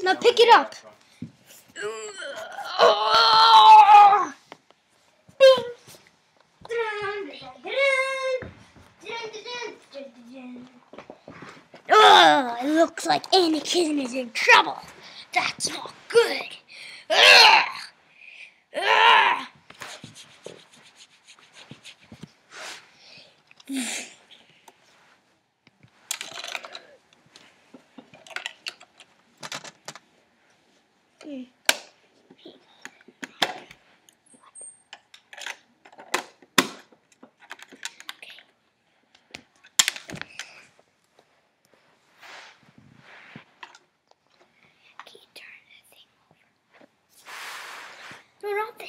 Now pick it up. Oh, it looks like Anakin is in trouble. That's not good. No, not there.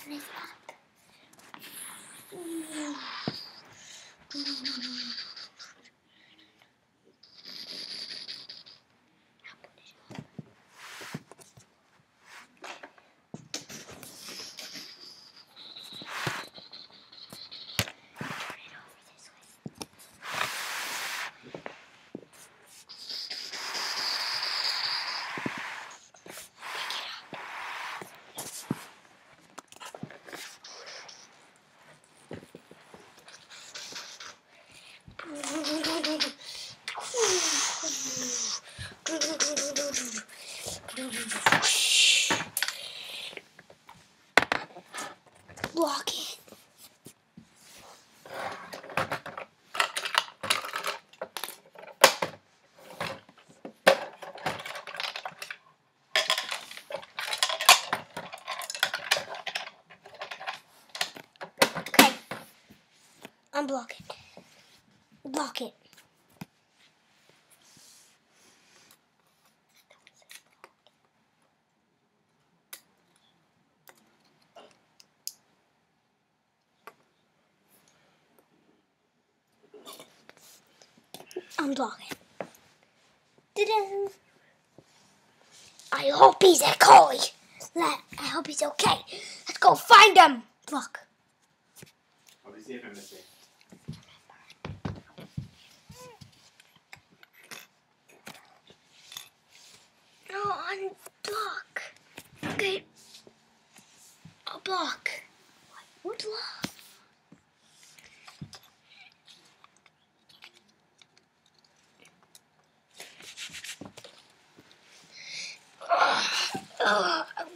And it's up. Block it. Okay. Unblock it. Block it. Unblock it. Ta-da! I hope he's okay. I hope he's okay. Let's go find him. Look. No, unblock. Okay. I'll block. What block?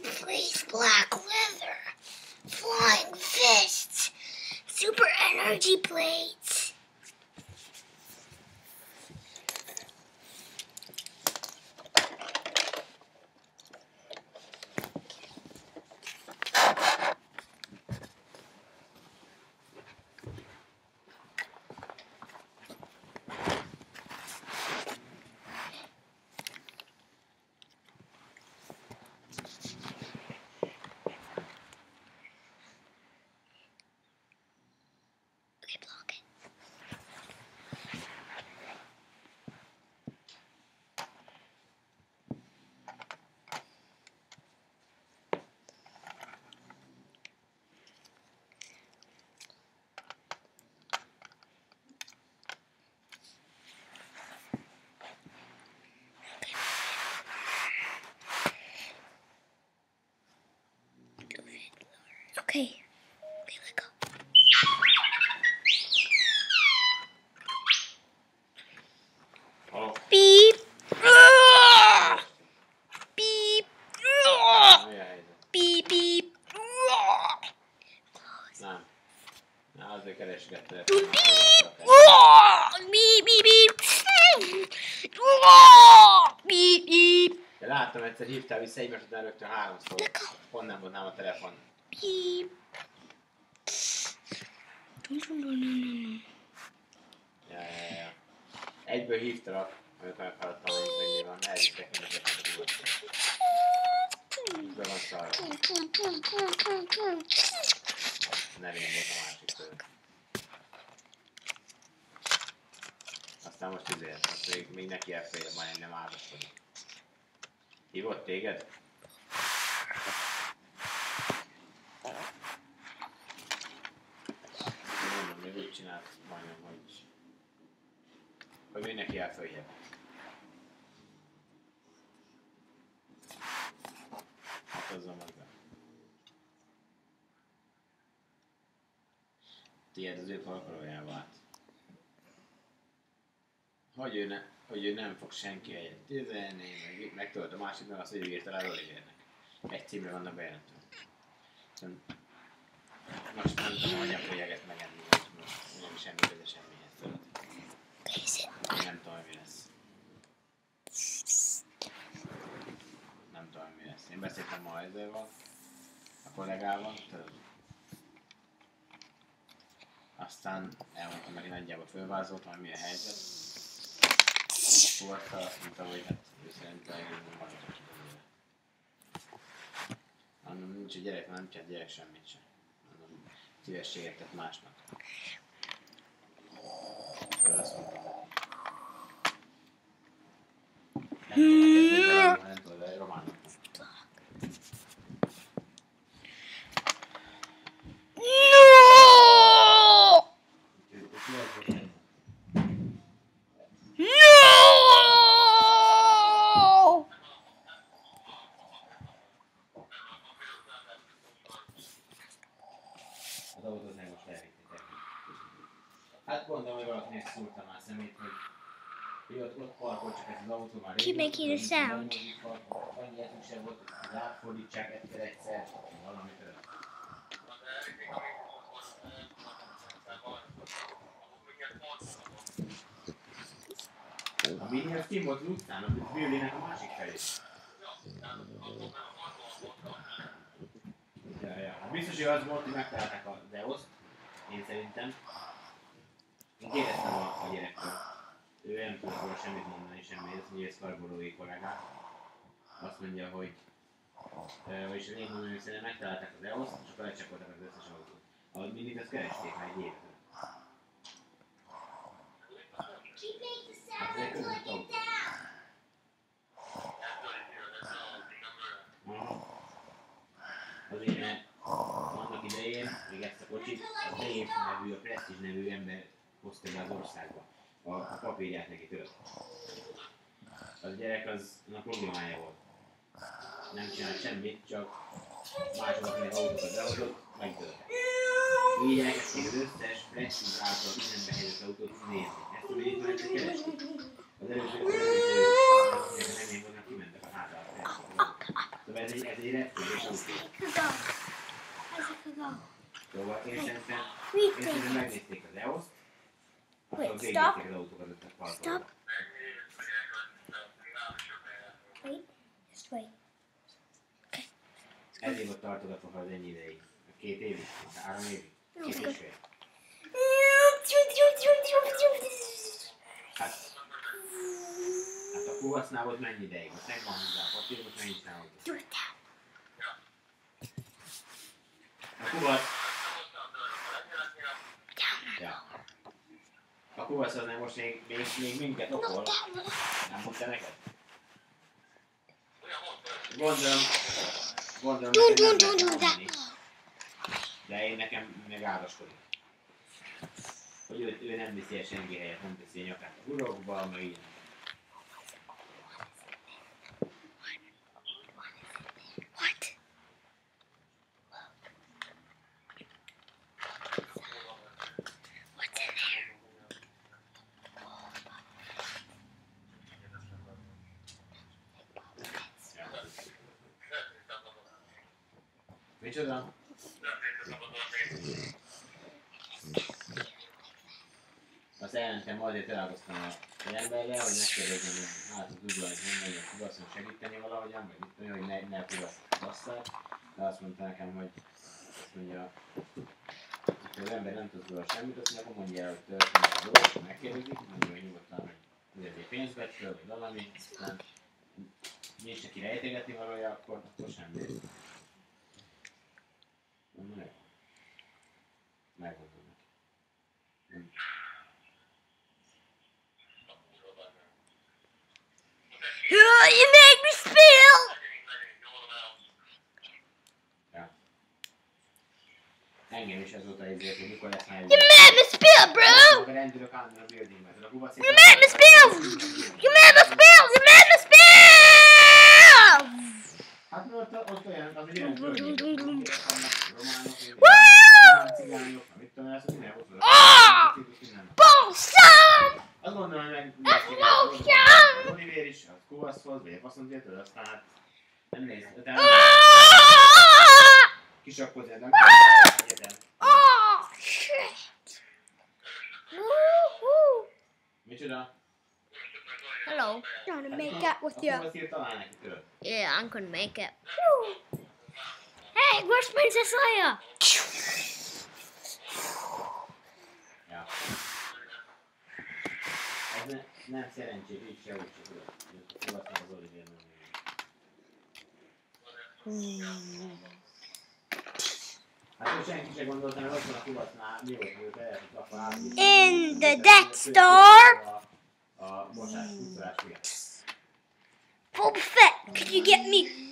Please, black leather, flying fists, super energy plates. Okay, block it. Okay. Okay, let go. Oh. Beep. Beep. Beep, beep. Nem. Na, azért keresgettél. Beep, beep, beep. Beep, beep. De láttam, egyszer hívtál vissza egymás után rögtön 3-szor. Let go. Pont nem volt nálam a telefon. Beep. Ja. Egyből hívtalak, amikor meghalottam, hogy mi van. Elhívtek mindegyet. Be van szarva. Nevén volt a másik tőle. Aztán most most még neki elfél, majd nem áldozkodik. Hívott téged? Mondom, még úgy csinált majdnem, hogy Hogy mindenki el följebb. Hát azzal meg be. Tiéd az ő parkolójával át. Hogy ő nem fog senki helyet. 14, meg tudod, a másik meg azt, hogy ő írta rá Olivernek. Egy címre vannak bejelentve. Most nem tudom, hogy nem jeget megenni, nem semmi köze semmihez, tudod. Nem tudom, mi lesz. Nem tudom, mi lesz. Én beszéltem ma ezzel a kollégával, tudod. Aztán elmondtam neki nagyjából fölvázoltam, hogy mi a helyzet. Fogadta, azt mondta, hogy hát ő szerintem nem maradok ki belőle. Mondom, nincs a gyerek, nem csinál gyerek semmit sem. Mondom, szívességet tett másnak. Ő azt mondta. Nem tudod, de románok. Az autót meg most elvitték. Hát gondolom, hogy valakinek szúrta már szemét, hogy ott parkol csak ez az autó már Keep making a sound. Annyi eszünk sem volt, hogy átfordítsák egyszer, valami tőle. A Mini az kim volt az utcán, a Billynek a másik felé. Ja. Biztos, hogy az volt, hogy megtalálták a Zeuszt, én szerintem. Én kérdeztem a gyerektől. Ő nem tudott róla semmit mondani, semmi, ez ugye Scarborough'i kollégák. Azt mondja, hogy vagyis én mondom, hogy szerintem megtalálták az EOS-t, és akkor lecsakoltak az összes autót. Ahogy mindig azt keresték már egy évet. Hát ezek között autó. Azért, mert annak idején, még ezt a kocsit, a Dave nevű, a Prestige nevű ember hozta be az országba. A papírját neki tőle. Az gyerek az a problémája volt. Nem csinált semmit, csak másoknak autókat behozott, megtölte. Így elkezdték az összes Prestige által üzembe helyezett autót nézni. Ezt ugye itt már egyszer keresték. Az előző remények vannak kimentek a hátára. Szóval ez egy repülés autó. Szóval én szerintem megnézték az EOS-t, Wait, stop. Stop. Wait, just wait. Okay. Elég ott tartogatok az ennyi ideig. 2 évig? 3 évig? 2 és fél. Hát a kuvacnál volt mennyi ideig? Most megvan hozzá a papír, most mennyit csinálod? A kuvac... Ja. A kuvac az nem most még minket okol. Nem mondta neked? Gondolom neked nem lehet mondani. De én nekem meg áraskodik. Hogy ő nem viszi el senki helyet, nem viszi a nyakát a hurokba, meg így. What? What's in there? Micsoda? Azt elmentem, azért találkoztam a emberrel, hogy megkérdezni, hogy hát az udvar, hogy nem nagyon tudaszom segíteni valahogyan, vagy mit tudom, hogy ne basszál. De azt mondta nekem, hogy azt mondja, hogy az ember nem tud róla semmit, azt mondja, akkor mondja el, hogy történik a dolog, és megkérdezik, mondja, hogy nyugodtan, hogy ezért pénzt vett föl, vagy valami, aztán nincs neki rejtegetni valója, akkor semmi. Mondom, megmondom neki. You make me spill! Ja. Engem is azóta ezért, hogy mikor lesz már egy... You made me spill, bro! rendőrök állnak a buildingben. A kubac You made me spill! You made me spill! You made me spill! Hát ott olyan, az egy olyan környék, románok, cigányok, mit tudom, ezt minden ott van. Bullshit! Azt gondolom, hogy meg Oliver is, a kubaszhoz, vagy a faszontétől, aztán nem néz, de kisakkozni, nem egyetem. Oh, shit! Woohoo! Micsoda? Hello. Trying to make out with you. Akkor azt talál neki tőle. Yeah, I'm gonna make it. Hey, where's Princess Leia? Ja. Ez nem szerencsés, így se úgy se tudod. Kubac meg az Oliver nem. Hát most senki se gondolta, hogy ott van a kubacnál, mi volt, hogy el lehet kapva In the Death Star? A mosás, kuszolás miatt. Boba Fett, could you get me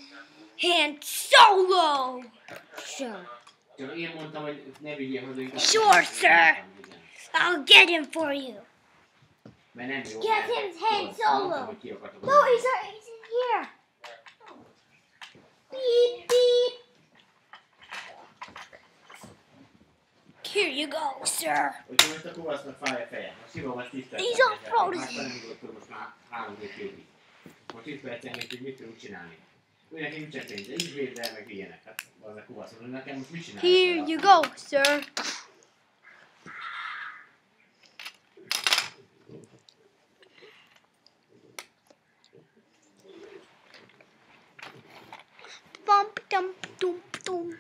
Han Solo? Sure. Csak én mondtam, hogy ne vigyél hozzá inkább. Sure, sir. I'll get him for you. Mert nem jó. Get him Han Solo. No, No, he's in here. Beep, beep. Here you go, sir. Hogyha most a kubasznak fáj a feje, most hívom azt 10 percet. He's on prodigy. Már nem tudod, most már 3-4 évig. Most 10 percenként, hogy mit tudunk csinálni. Ő neki nincsen pénze, így védel meg ilyenek. Hát az a kubasz mondja, nekem most mit csinálni? Here you go, sir. Bump, dump, dump, dump.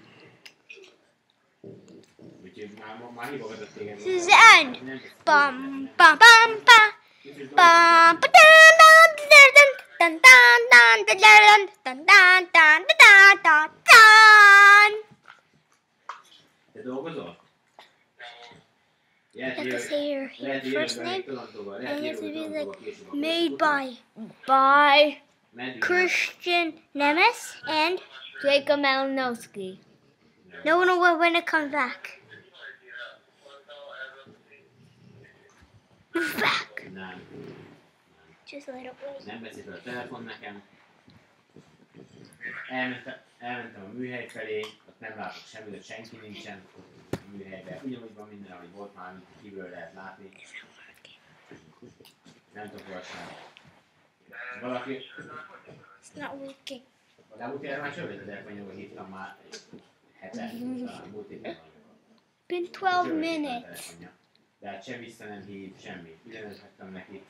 Úgyhogy már hívogatott téged. This is the end. Bum, bum, bum, bum. Bum, ba, dun, dun, dun, dun, dun, dun, dun, dun, dun, dun, dun, dun, dun. Te dolgozol? You have to say your first name, and you have to be like made by Christian Nemes and Jacob Malinowski. no one will when it comes back. Move back. Nem. Just a little bit. Nem veszi fel a telefon nekem. Elmentem a műhely felé, ott nem látok semmit, ott senki nincsen a műhelyben. Ugyanúgy van minden, ahogy volt már, amit kívül lehet látni. Nem tudok róla sem. Valaki... It's not working. A legutóbb már söröt telefonjába hívtam már heten, talán múlt évben. Been 12 minutes. De hát se vissza nem hív, semmi. Ugyanez hagytam neki.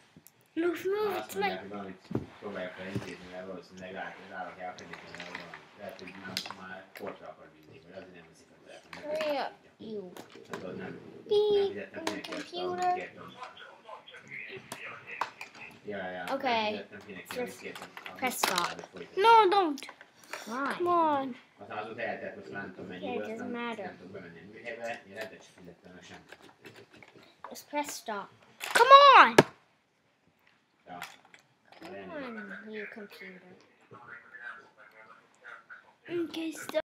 Move, move, Azt it's mondják, like hogy valamit próbálják fel intézni, mert valószínűleg rárakják egyébként valami. Lehet, hogy már portra akar vinni, vagy azért nem veszik a telefon. Hurry up, you. Tudod, nem beep, fizettem neki azt, amit computer. kértem. Ja, Okay. nem fizettem ki neki, amit kértem. Press stop. No, don't. Why? Come on. Aztán azóta eltelt, most már nem tudom mennyi Yeah, it idő, aztán doesn't matter. nem tudok bemenni a műhelybe, én rendet sem fizettem meg sem. Just press stop. Come on. Ja. Come on, you computer. Okay, stop.